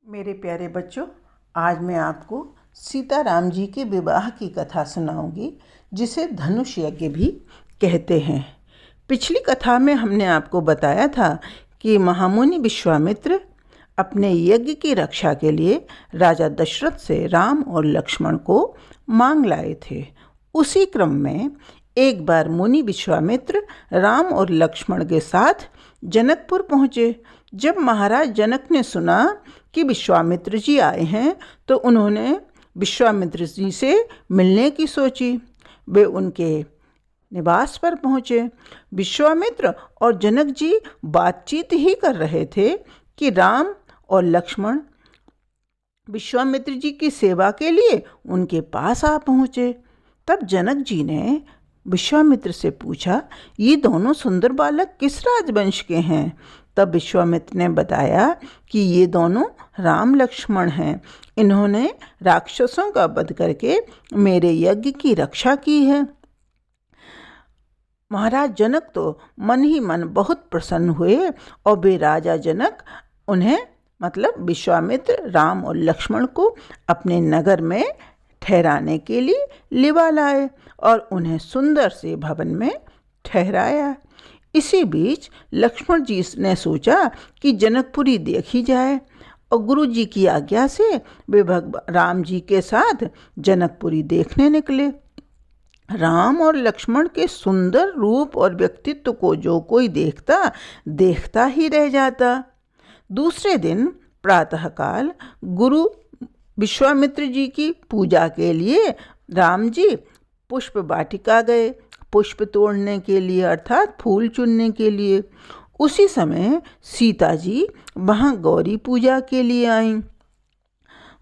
मेरे प्यारे बच्चों, आज मैं आपको सीताराम जी के विवाह की कथा सुनाऊंगी, जिसे धनुष यज्ञ भी कहते हैं। पिछली कथा में हमने आपको बताया था कि महामुनि विश्वामित्र अपने यज्ञ की रक्षा के लिए राजा दशरथ से राम और लक्ष्मण को मांग लाए थे। उसी क्रम में एक बार मुनि विश्वामित्र राम और लक्ष्मण के साथ जनकपुर पहुँचे। जब महाराज जनक ने सुना कि विश्वामित्र जी आए हैं तो उन्होंने विश्वामित्र जी से मिलने की सोची। वे उनके निवास पर पहुँचे। विश्वामित्र और जनक जी बातचीत ही कर रहे थे कि राम और लक्ष्मण विश्वामित्र जी की सेवा के लिए उनके पास आ पहुँचे। तब जनक जी ने विश्वामित्र से पूछा, ये दोनों सुंदर बालक किस राजवंश के हैं? तब विश्वामित्र ने बताया कि ये दोनों राम लक्ष्मण हैं। इन्होंने राक्षसों का वध करके मेरे यज्ञ की रक्षा की है। महाराज जनक तो मन ही मन बहुत प्रसन्न हुए और वे राजा जनक उन्हें विश्वामित्र राम और लक्ष्मण को अपने नगर में ठहराने के लिए लिवा लाए और उन्हें सुंदर से भवन में ठहराया। इसी बीच लक्ष्मण जी ने सोचा कि जनकपुरी देखी जाए और गुरु जी की आज्ञा से वे राम जी के साथ जनकपुरी देखने निकले। राम और लक्ष्मण के सुंदर रूप और व्यक्तित्व को जो कोई देखता ही रह जाता। दूसरे दिन प्रातःकाल गुरु विश्वामित्र जी की पूजा के लिए राम जी पुष्प वाटिका गए, पुष्प तोड़ने के लिए अर्थात फूल चुनने के लिए। उसी समय सीता जी वहाँ गौरी पूजा के लिए आईं।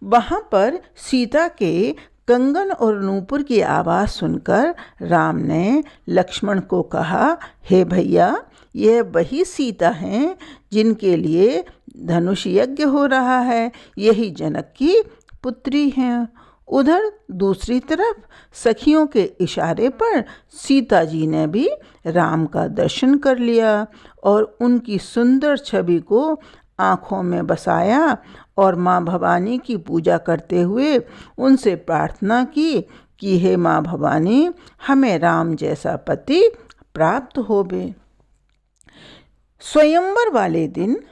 वहाँ पर सीता के कंगन और नूपुर की आवाज़ सुनकर राम ने लक्ष्मण को कहा, हे भैया, यह वही सीता हैं जिनके लिए धनुष यज्ञ हो रहा है। यही जनक की पुत्री हैं। उधर दूसरी तरफ सखियों के इशारे पर सीता जी ने भी राम का दर्शन कर लिया और उनकी सुंदर छवि को आँखों में बसाया और माँ भवानी की पूजा करते हुए उनसे प्रार्थना की कि हे माँ भवानी, हमें राम जैसा पति प्राप्त होवे। स्वयंवर वाले दिन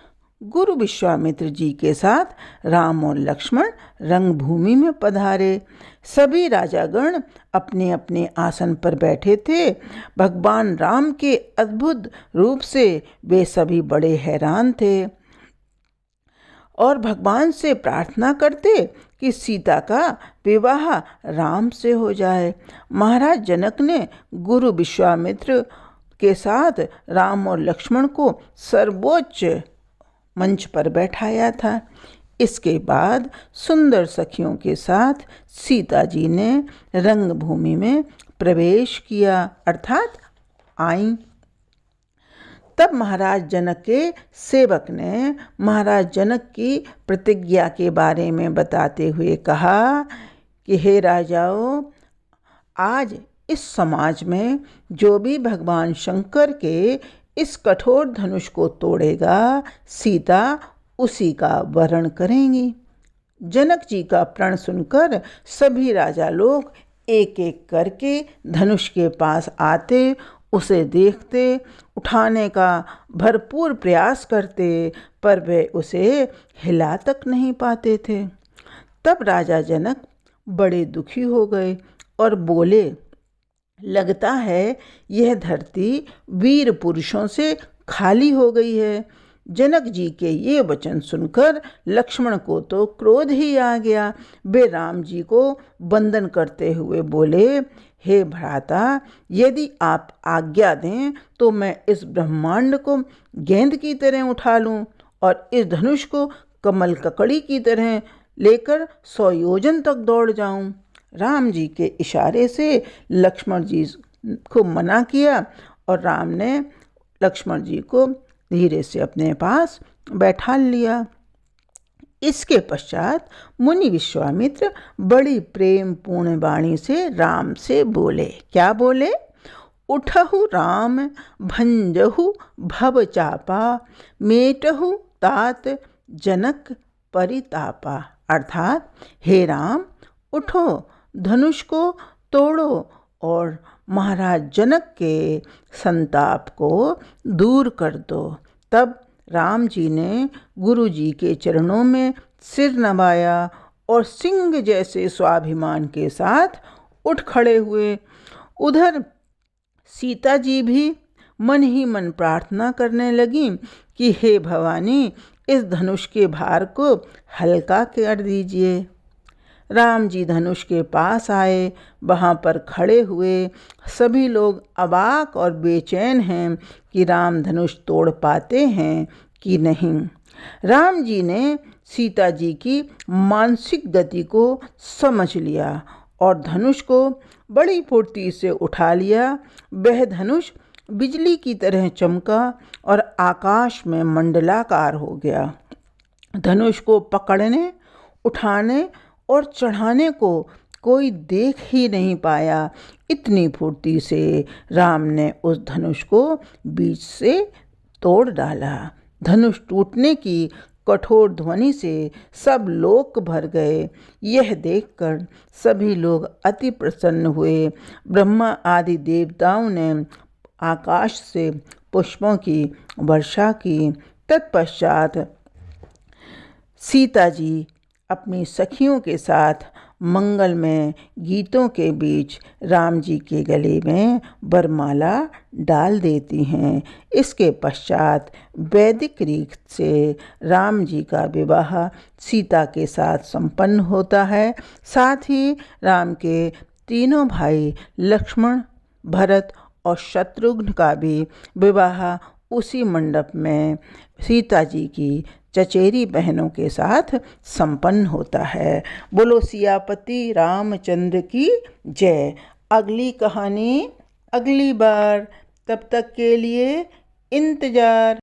गुरु विश्वामित्र जी के साथ राम और लक्ष्मण रंगभूमि में पधारे। सभी राजागण अपने अपने आसन पर बैठे थे। भगवान राम के अद्भुत रूप से वे सभी बड़े हैरान थे और भगवान से प्रार्थना करते कि सीता का विवाह राम से हो जाए। महाराज जनक ने गुरु विश्वामित्र के साथ राम और लक्ष्मण को सर्वोच्च मंच पर बैठाया था। इसके बाद सुंदर सखियों के साथ सीता जी ने रंगभूमि में प्रवेश किया अर्थात आईं। तब महाराज जनक के सेवक ने महाराज जनक की प्रतिज्ञा के बारे में बताते हुए कहा कि हे राजाओं, आज इस समाज में जो भी भगवान शंकर के इस कठोर धनुष को तोड़ेगा, सीता उसी का वरण करेंगी। जनक जी का प्रण सुनकर सभी राजा लोग एक एक करके धनुष के पास आते, उसे देखते, उठाने का भरपूर प्रयास करते, पर वे उसे हिला तक नहीं पाते थे। तब राजा जनक बड़े दुखी हो गए और बोले, लगता है यह धरती वीर पुरुषों से खाली हो गई है। जनक जी के ये वचन सुनकर लक्ष्मण को तो क्रोध ही आ गया। वे राम जी को वंदन करते हुए बोले, हे भ्राता, यदि आप आज्ञा दें तो मैं इस ब्रह्मांड को गेंद की तरह उठा लूं और इस धनुष को कमल ककड़ी की तरह लेकर 100 योजन तक दौड़ जाऊं। राम जी के इशारे से लक्ष्मण जी को मना किया और राम ने लक्ष्मण जी को धीरे से अपने पास बैठा लिया। इसके पश्चात मुनि विश्वामित्र बड़ी प्रेम पूर्ण वाणी से राम से बोले। क्या बोले? उठहु राम भंजहु भव चापा, मेटहु तात जनक परितापा अर्थात हे राम उठो, धनुष को तोड़ो और महाराज जनक के संताप को दूर कर दो। तब राम जी ने गुरु जी के चरणों में सिर नवाया और सिंह जैसे स्वाभिमान के साथ उठ खड़े हुए। उधर सीता जी भी मन ही मन प्रार्थना करने लगी कि हे भवानी, इस धनुष के भार को हल्का कर दीजिए। राम जी धनुष के पास आए, वहाँ पर खड़े हुए सभी लोग अवाक और बेचैन हैं कि राम धनुष तोड़ पाते हैं कि नहीं। राम जी ने सीता जी की मानसिक गति को समझ लिया और धनुष को बड़ी फुर्ती से उठा लिया। वह धनुष बिजली की तरह चमका और आकाश में मंडलाकार हो गया। धनुष को पकड़ने, उठाने और चढ़ाने को कोई देख ही नहीं पाया। इतनी फुर्ती से राम ने उस धनुष को बीच से तोड़ डाला। धनुष टूटने की कठोर ध्वनि से सब लोक भर गए। यह देखकर सभी लोग अति प्रसन्न हुए। ब्रह्मा आदि देवताओं ने आकाश से पुष्पों की वर्षा की। तत्पश्चात सीता जी अपनी सखियों के साथ मंगलमय गीतों के बीच राम जी के गले में वरमाला डाल देती हैं। इसके पश्चात वैदिक रीत से राम जी का विवाह सीता के साथ संपन्न होता है। साथ ही राम के तीनों भाई लक्ष्मण, भरत और शत्रुघ्न का भी विवाह उसी मंडप में सीता जी की चचेरी बहनों के साथ संपन्न होता है। बोलो सियापति रामचंद्र की जय। अगली कहानी अगली बार, तब तक के लिए इंतजार।